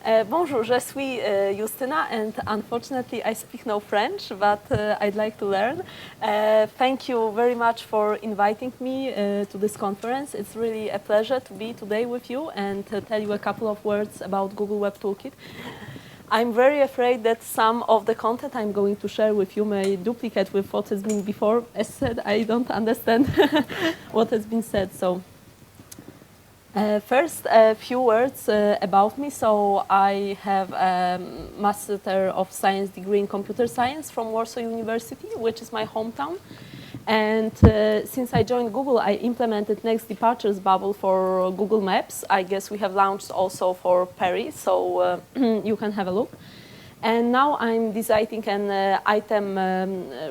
Bonjour, je suis Justyna, and unfortunately I speak no French, but I'd like to learn. Thank you very much for inviting me to this conference. It's really a pleasure to be today with you and tell you a couple of words about Google Web Toolkit. I'm very afraid that some of the content I'm going to share with you may duplicate with what has been before. As said, I don't understand what has been said, so. First, a few words about me. So I have a Master of Science degree in Computer Science from Warsaw University, which is my hometown. And since I joined Google, I implemented Next Departures bubble for Google Maps. I guess we have launched also for Paris, so you can have a look. And now I'm designing an item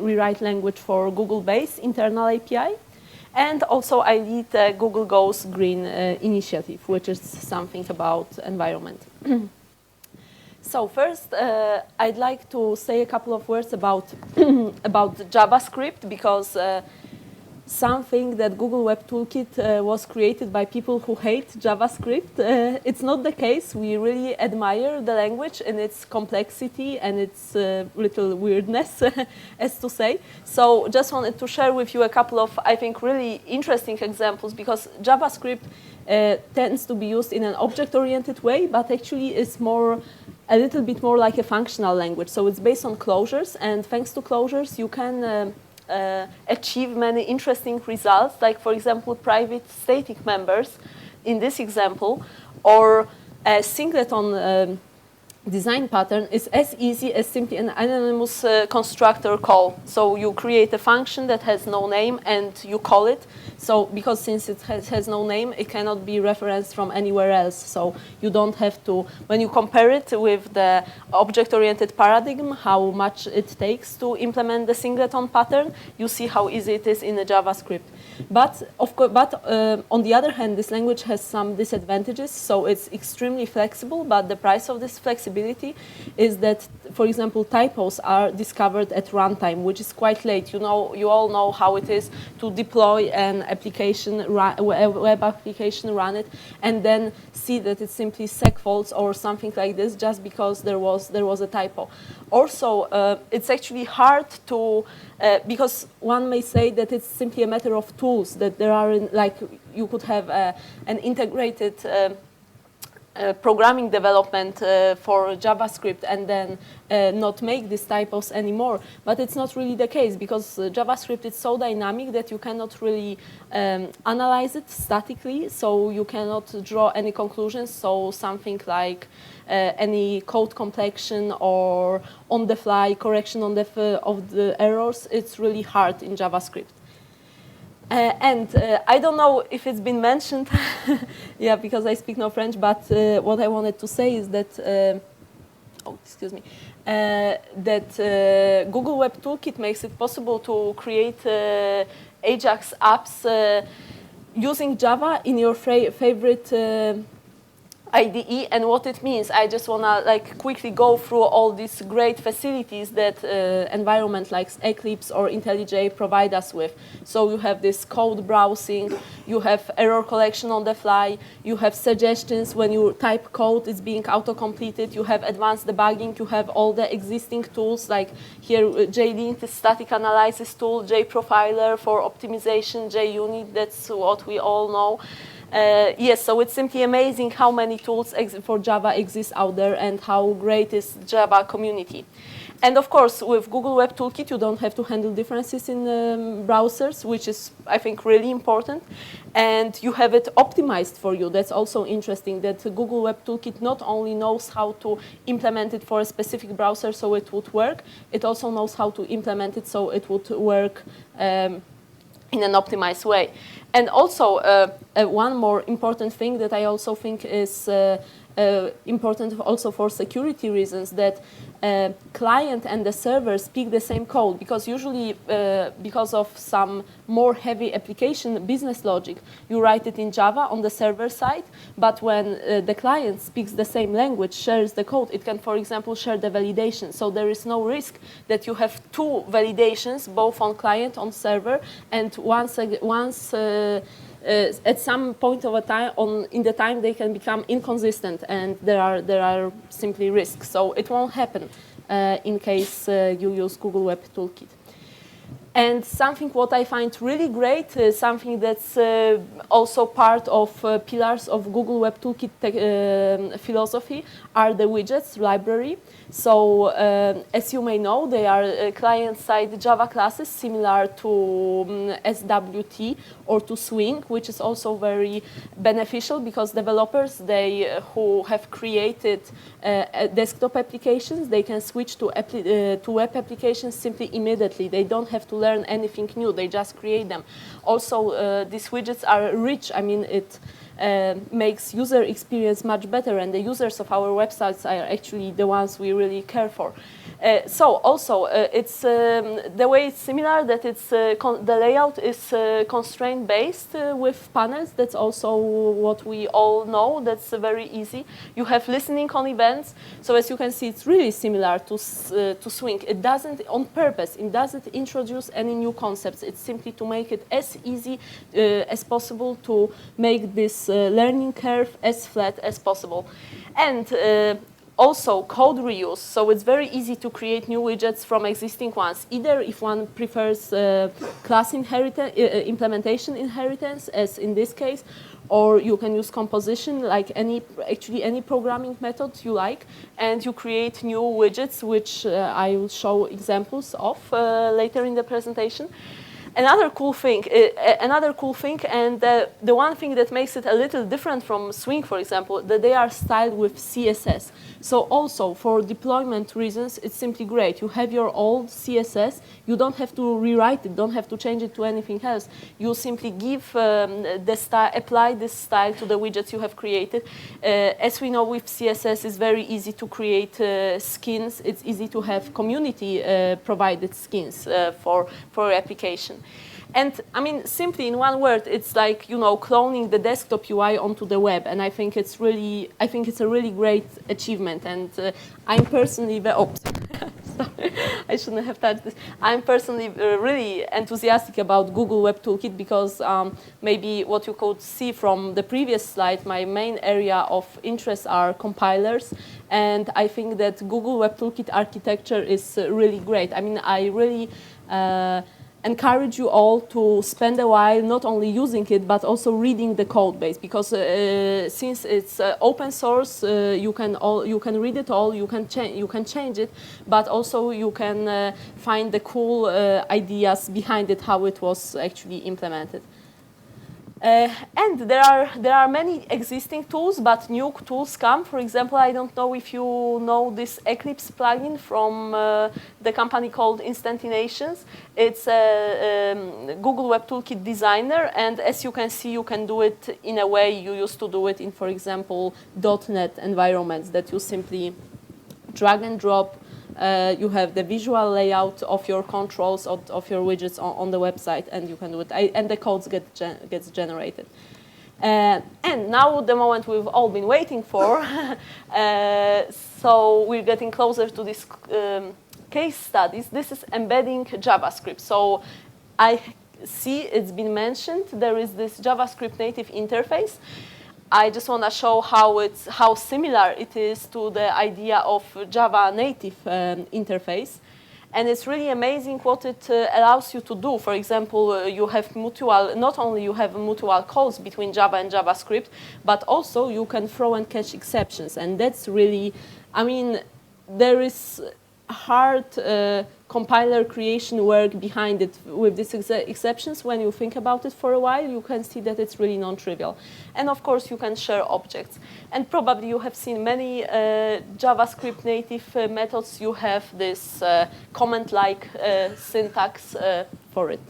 rewrite language for Google Base internal API. And also I lead Google Goes Green initiative, which is something about environment. So first, I'd like to say a couple of words about, about JavaScript, because something that Google Web Toolkit was created by people who hate JavaScript. It's not the case. We really admire the language and its complexity and its little weirdness, as to say. So just wanted to share with you a couple of, I think, really interesting examples, because JavaScript tends to be used in an object-oriented way, but actually is a little bit more like a functional language. So it's based on closures, and thanks to closures, you can achieve many interesting results, like, for example, private static members in this example, or a singleton design pattern is as easy as simply an anonymous constructor call. So you create a function that has no name and you call it. So because since it has no name, it cannot be referenced from anywhere else. So you don't have to, when you compare it with the object-oriented paradigm, how much it takes to implement the singleton pattern, you see how easy it is in the JavaScript. But of course, on the other hand, this language has some disadvantages. So it's extremely flexible, but the price of this flexibility is that, for example, typos are discovered at runtime, which is quite late. You all know how it is to deploy an application, a web application, run it, and then see that it's simply seg faults or something like this just because there was a typo. Also, it's actually hard to, because one may say that it's simply a matter of tools, that there are, like, you could have an integrated programming development for JavaScript and then not make these typos anymore. But it's not really the case, because JavaScript is so dynamic that you cannot really analyze it statically, so you cannot draw any conclusions. So something like any code completion or on-the-fly correction of the errors, it's really hard in JavaScript. And I don't know if it's been mentioned, yeah, because I speak no French, but what I wanted to say is that, that Google Web Toolkit makes it possible to create Ajax apps using Java in your favorite IDE. And what it means, I just want to quickly go through all these great facilities that environment like Eclipse or IntelliJ provide us with. So you have this code browsing, you have error collection on the fly, you have suggestions when you type code, it's being auto-completed, you have advanced debugging, you have all the existing tools, like here JLint is static analysis tool, JProfiler for optimization, JUnit, that's what we all know. Yes, so it's simply amazing how many tools for Java exist out there and how great is Java community. And of course, with Google Web Toolkit, you don't have to handle differences in browsers, which is, I think, really important. And you have it optimized for you. That's also interesting, that Google Web Toolkit not only knows how to implement it for a specific browser so it would work, it also knows how to implement it so it would work in an optimized way. And also, one more important thing that I also think is important also for security reasons, that client and the server speak the same code, because usually because of some more heavy application business logic, you write it in Java on the server side, but when the client speaks the same language, shares the code, it can, for example, share the validation. So there is no risk that you have two validations, both on client, on server, and once at some point of a time in the time they can become inconsistent, and there are simply risks. So it won't happen in case you use Google Web Toolkit. And something what I find really great, something that's also part of pillars of Google Web Toolkit philosophy, are the widgets library. So as you may know, they are client-side Java classes similar to SWT or to Swing, which is also very beneficial because developers who have created desktop applications, they can switch to web applications simply immediately. They don't have to learn anything new. They just create them. Also, these widgets are rich. I mean, it makes user experience much better, and the users of our websites are actually the ones we really care for. So also, it's the way it's similar, that it's the layout is constraint based with panels. That's also what we all know. That's very easy. You have listening on events. So as you can see, it's really similar to Swing. It doesn't, on purpose, it doesn't introduce any new concepts. It's simply to make it as easy as possible, to make this learning curve as flat as possible. And also code reuse, so it's very easy to create new widgets from existing ones, either if one prefers class implementation inheritance, as in this case, or you can use composition, like any programming method you like, and you create new widgets, which I will show examples of later in the presentation. Another cool thing, and the one thing that makes it a little different from Swing, for example, that they are styled with CSS. So also for deployment reasons, it's simply great. You have your old CSS. You don't have to rewrite it. Don't have to change it to anything else. You simply give the style, apply this style to the widgets you have created. As we know, with CSS, it's very easy to create skins. It's easy to have community provided skins for your application. And I mean, simply in one word, it's like, you know, cloning the desktop UI onto the web. And I think it's a really great achievement. And I'm personally sorry, I shouldn't have touched this. I'm personally really enthusiastic about Google Web Toolkit because maybe what you could see from the previous slide, my main area of interest are compilers. And I think that Google Web Toolkit architecture is really great. I mean, I really encourage you all to spend a while not only using it but also reading the code base, because since it's open source, you can read it all, you can change it, but also you can find the cool ideas behind it, how it was actually implemented. And there are many existing tools, but new tools come. For example, I don't know if you know this Eclipse plugin from the company called Instantinations. It's a Google Web Toolkit designer, and as you can see, you can do it in a way you used to do it in, for example, .NET environments, that you simply drag and drop. You have the visual layout of your controls of your widgets on the website, and you can do it. And the codes gets generated. And now the moment we've all been waiting for. So we're getting closer to this case studies. This is embedding JavaScript. So I see it's been mentioned. There is this JavaScript native interface. I just want to show how similar it is to the idea of Java native interface. And it's really amazing what it allows you to do. For example, you have not only you have mutual calls between Java and JavaScript, but also you can throw and catch exceptions. And that's really, I mean, there is hard compiler creation work behind it with these exceptions. When you think about it for a while, you can see that it's really non-trivial. And of course, you can share objects. And probably you have seen many JavaScript native methods. You have this comment-like syntax for it.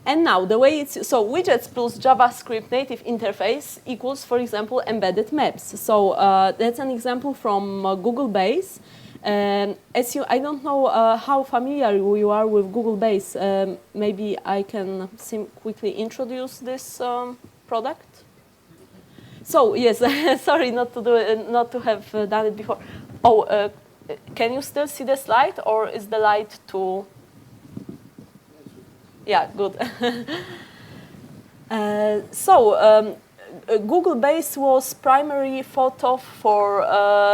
And now the way it's, so widgets plus JavaScript native interface equals, for example, embedded maps. So that's an example from Google Base. I don't know how familiar you are with Google Base. Maybe I can quickly introduce this product. So yes, sorry not to have done it before. Oh, can you still see the slide, or is the light too? Yeah, good. Google Base was primarily thought of for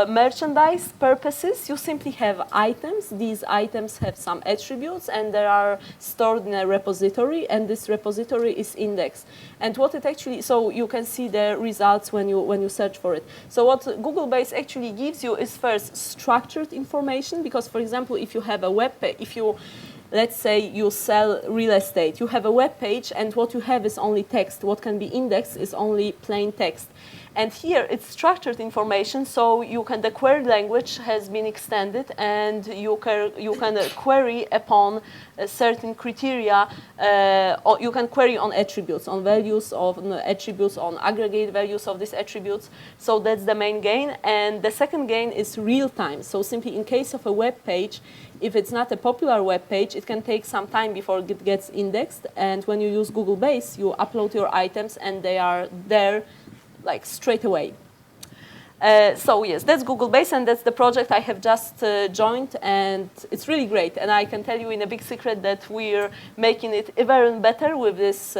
merchandise purposes. You simply have items. These items have some attributes, and they are stored in a repository, and this repository is indexed. And what it actually, so you can see the results when you search for it. So what Google Base actually gives you is first structured information, because for example, if you have a web page, let's say you sell real estate. You have a web page, and what you have is only text. What can be indexed is only plain text. And here it's structured information, so the query language has been extended, and you can query upon certain criteria, or you can query on attributes, on values of attributes, on aggregate values of these attributes. So that's the main gain. And the second gain is real time. So simply in case of a web page, if it's not a popular web page, it can take some time before it gets indexed. And when you use Google Base, you upload your items, and they are there like straight away. So yes, that's Google Base, and that's the project I have just joined, and it's really great. And I can tell you in a big secret that we're making it even better with this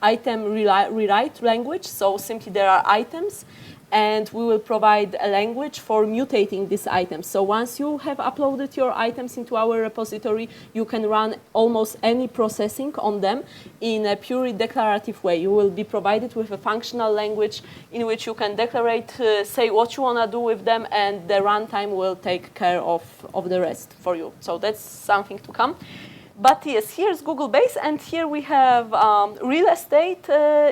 item rewrite language. So simply there are items, and we will provide a language for mutating these items. So once you have uploaded your items into our repository, you can run almost any processing on them in a purely declarative way. You will be provided with a functional language in which you can say what you want to do with them, and the runtime will take care of the rest for you. So that's something to come. But yes, here's Google Base, and here we have real estate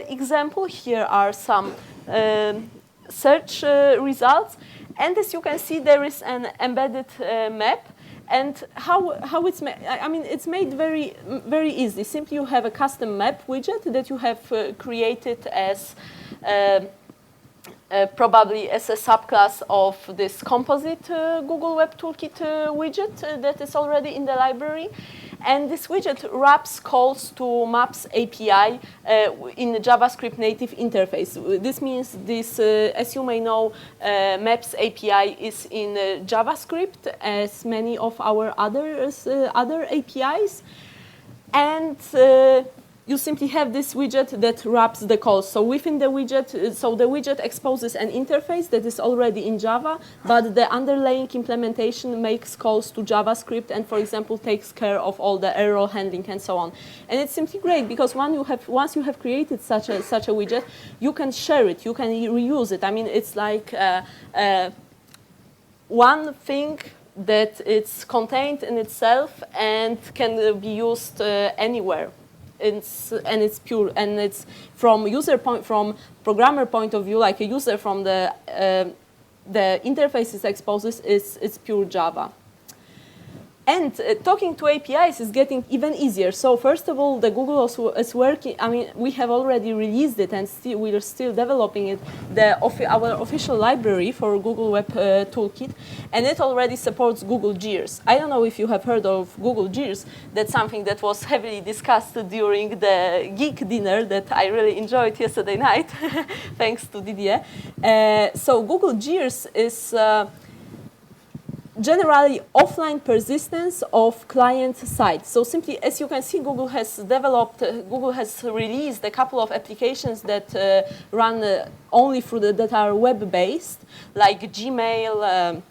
example. Here are some search results, and as you can see, there is an embedded map. And how it's made? I mean, it's made very easy. Simply, you have a custom map widget that you have created as probably as a subclass of this composite Google Web Toolkit widget that is already in the library. And this widget wraps calls to Maps API in the JavaScript native interface. This means this, as you may know, Maps API is in JavaScript, as many of our other APIs. And you simply have this widget that wraps the calls. So within the widget, so the widget exposes an interface that is already in Java, but the underlying implementation makes calls to JavaScript and, for example, takes care of all the error handling and so on. And it's simply great because once you have created such a widget, you can share it, you can reuse it. I mean, it's like one thing that it's contained in itself and can be used anywhere. And it's pure, and it's from programmer point of view, like a user from the interface it exposes it's pure Java. And talking to APIs is getting even easier. So first of all, the Google is working. I mean, we have already released it, and we are still developing it. Our official library for Google Web Toolkit, and it already supports Google Gears. I don't know if you have heard of Google Gears. That's something that was heavily discussed during the geek dinner that I really enjoyed yesterday night, thanks to Didier. So Google Gears is generally offline persistence of client side. So simply, as you can see, Google has released a couple of applications that run only that are web-based, like Gmail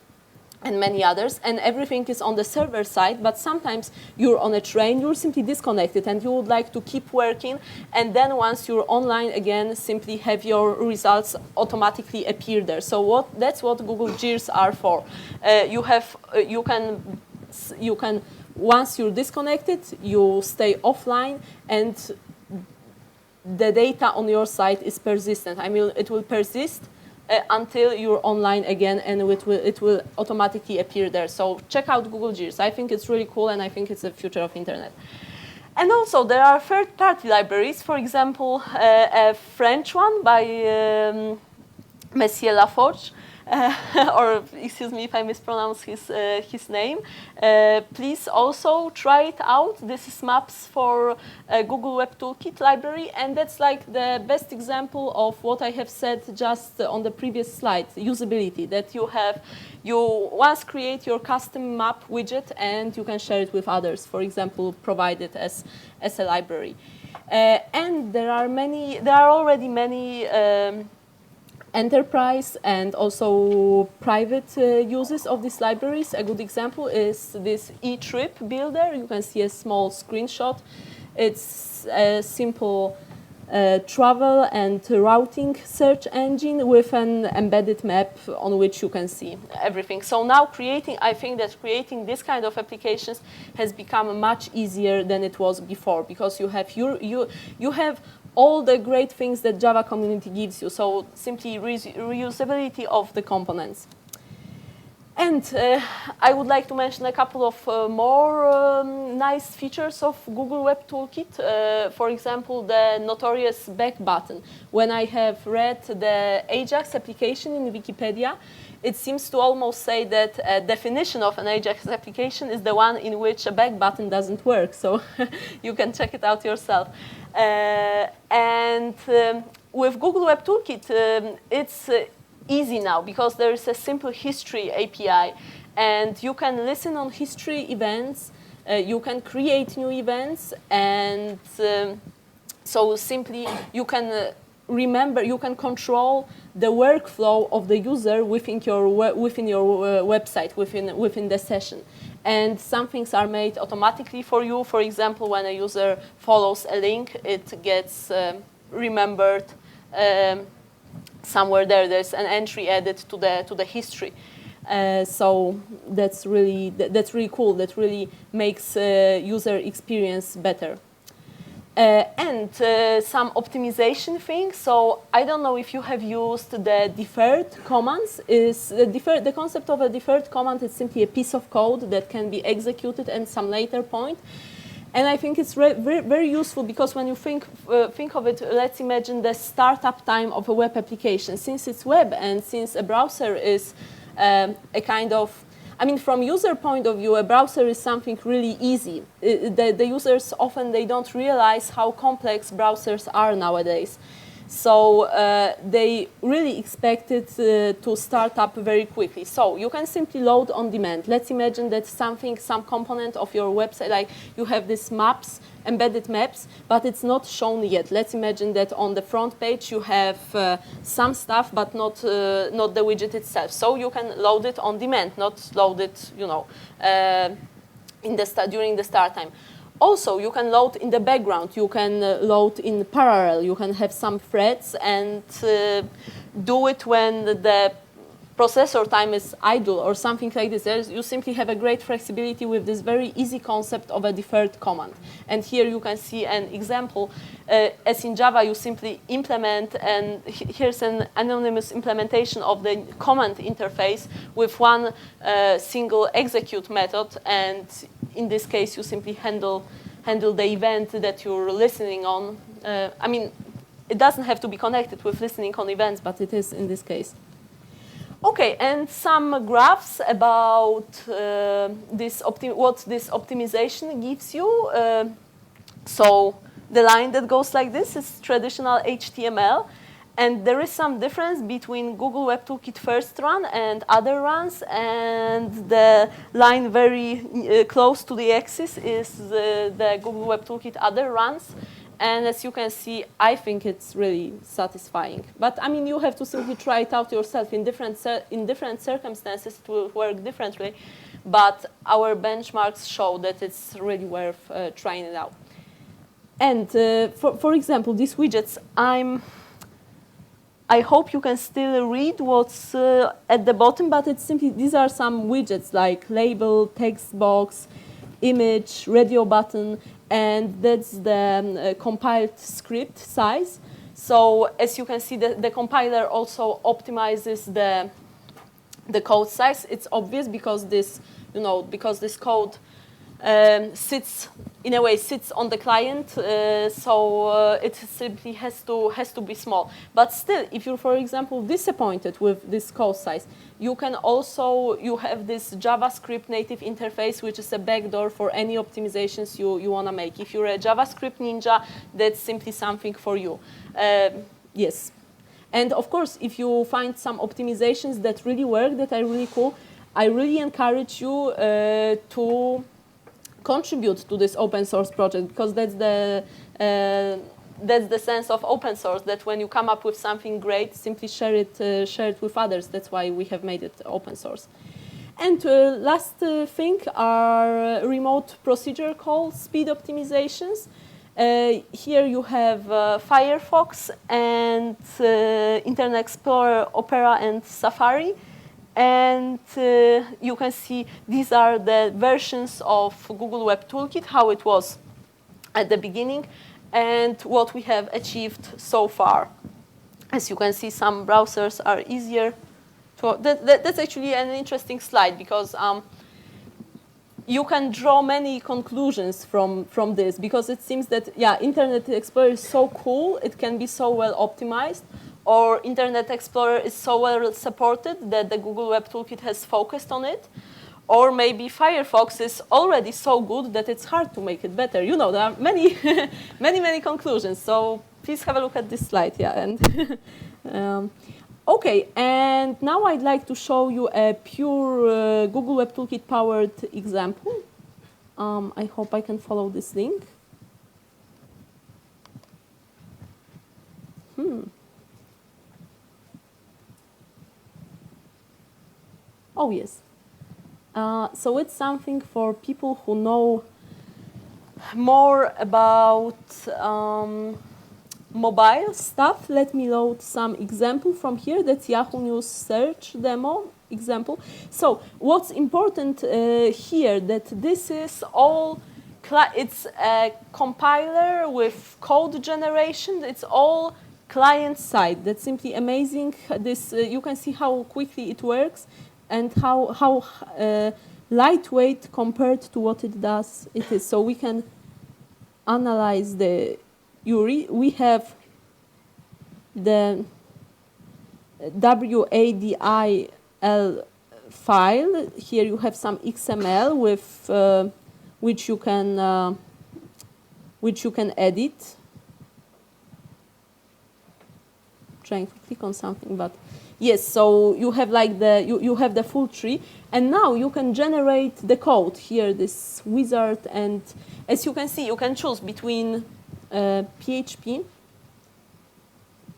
and many others, and everything is on the server side, but sometimes you're on a train, you're simply disconnected, and you would like to keep working, and then once you're online again, simply have your results automatically appear there. So that's what Google Gears are for. You can once you're disconnected, you stay offline, and the data on your site is persistent. I mean, it will persist until you're online again, and it will automatically appear there. So check out Google Gears. I think it's really cool, and I think it's the future of internet. And also there are third-party libraries. For example, a French one by Monsieur Laforge, or excuse me if I mispronounce his name. Please also try it out. This is maps for Google Web Toolkit library, and that's like the best example of what I have said just on the previous slide, usability, that you once create your custom map widget and you can share it with others, for example, provide it as a library. And there are already many enterprise and also private uses of these libraries. A good example is this e-trip builder. You can see a small screenshot. It's a simple travel and routing search engine with an embedded map on which you can see everything. So now I think that creating this kind of applications has become much easier than it was before, because you have all the great things that Java community gives you. So simply reusability of the components. And I would like to mention a couple of more nice features of Google Web Toolkit. For example, the notorious back button. When I have read the Ajax application in Wikipedia, it seems to almost say that a definition of an Ajax application is the one in which a back button doesn't work. So you can check it out yourself. With Google Web Toolkit, it's easy now, because there is a simple history API, and you can listen on history events, you can create new events, and so simply you can remember, you can control the workflow of the user within your website, within the session. And some things are made automatically for you. For example, when a user follows a link, it gets remembered somewhere there. There's an entry added to the history. So that's really cool. That really makes user experience better. And some optimization things. So I don't know if you have used the deferred commands. The concept of a deferred command is simply a piece of code that can be executed at some later point. And I think it's very, very useful, because when you think of it, let's imagine the startup time of a web application. Since it's web and since a browser is a kind of, I mean, from user point of view, a browser is something really easy. The users often, they don't realize how complex browsers are nowadays. So they really expect it to start up very quickly. So you can simply load on demand. Let's imagine that some component of your website, like you have these maps, embedded maps, but it's not shown yet. Let's imagine that on the front page you have some stuff, but not the widget itself. So you can load it on demand, not load it, during the start time. Also, you can load in the background. You can load in parallel. You can have some threads and do it when the processor time is idle or something like this. You simply have a great flexibility with this very easy concept of a deferred command. And here you can see an example. As in Java, you simply implement, and here's an anonymous implementation of the command interface with one single execute method. And in this case, you simply handle the event that you're listening on. I mean, it doesn't have to be connected with listening on events, but it is in this case. Okay, and some graphs about what this optimization gives you. So the line that goes like this is traditional HTML. And there is some difference between Google Web Toolkit first run and other runs. And the line very close to the axis is the Google Web Toolkit other runs. And as you can see, I think it's really satisfying. But I mean, you have to simply try it out yourself. In different circumstances, it will work differently. But our benchmarks show that it's really worth trying it out. And for example, these widgets, I hope you can still read what's at the bottom, but it's simply, these are some widgets like label, text box, image, radio button, and that's the compiled script size. So as you can see, the compiler also optimizes the code size. It's obvious because this code sits on the client, so it simply has to be small. But still, if you're, for example, disappointed with this code size, you have this JavaScript native interface, which is a backdoor for any optimizations you want to make. If you're a JavaScript ninja, that's simply something for you. Yes. And of course, if you find some optimizations that really work, that are really cool, I really encourage you contribute to this open source project, because that's the sense of open source, that when you come up with something great, simply share it with others. That's why we have made it open source. And last thing are remote procedure call speed optimizations. Here you have Firefox and Internet Explorer, Opera, and Safari. And you can see these are the versions of Google Web Toolkit, how it was at the beginning, and what we have achieved so far. As you can see, some browsers are easier. That's actually an interesting slide, because you can draw many conclusions from this, because it seems that, yeah, Internet Explorer is so cool, it can be so well optimized, or Internet Explorer is so well supported that the Google Web Toolkit has focused on it, or maybe Firefox is already so good that it's hard to make it better. You know, there are many, many conclusions. So please have a look at this slide, yeah. And okay, and now I'd like to show you a pure Google Web Toolkit powered example. I hope I can follow this link. Oh, yes. So it's something for people who know more about mobile stuff. Let me load some example from here. That's Yahoo News search demo example. So what's important here, that this is all, it's a compiler with code generation. It's all client side. That's simply amazing. This you can see how quickly it works, and how lightweight compared to what it does it is. So we can analyze the we have the WADIL file. Here you have some XML with which you can edit. Trying to click on something, but yes, so you have like you have the full tree, and now you can generate the code here, this wizard, and as you can see, you can choose between PHP.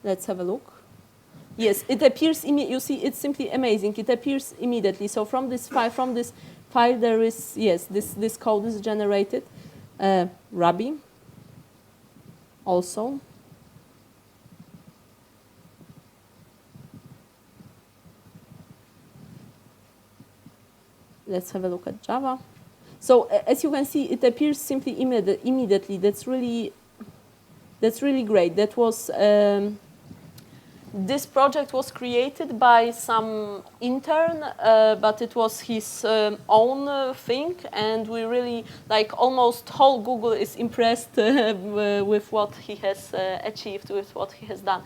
Let's have a look. Yes, it appears. You see, it's simply amazing. It appears immediately. So from this file, there is, yes, this code is generated. Ruby also. Let's have a look at Java. So as you can see, it appears simply immediately. That's really great. That was this project was created by some intern, but it was his own thing, and we really, like, almost whole Google is impressed with what he has achieved, with what he has done.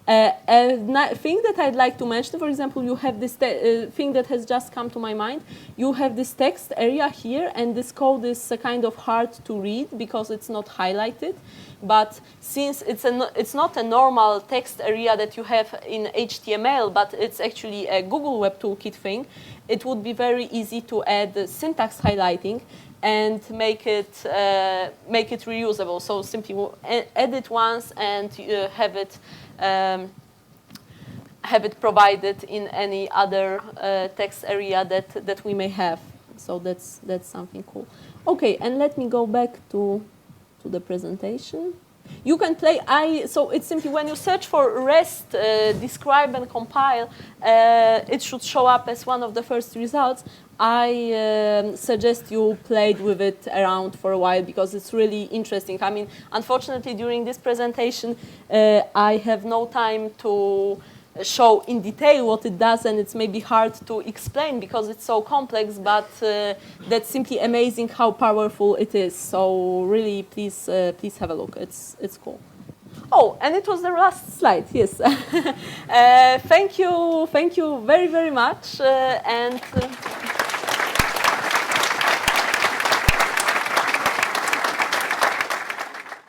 A thing that I'd like to mention, for example, you have this thing that has just come to my mind. You have this text area here, and this code is kind of hard to read because it's not highlighted. But since it's not a normal text area that you have in HTML, but it's actually a Google Web Toolkit thing, it would be very easy to add syntax highlighting and make it reusable. So simply add it once and have it provided in any other text area that we may have. So that's something cool. Okay, and let me go back to the presentation. You can play. So it's simply when you search for REST, describe and compile, it should show up as one of the first results. I suggest you played with it around for a while because it's really interesting. I mean, unfortunately, during this presentation, I have no time to show in detail what it does, and it's maybe hard to explain because it's so complex, but that's simply amazing how powerful it is. So really, please have a look. It's cool. Oh, and it was the last slide, yes. Thank you very, very much.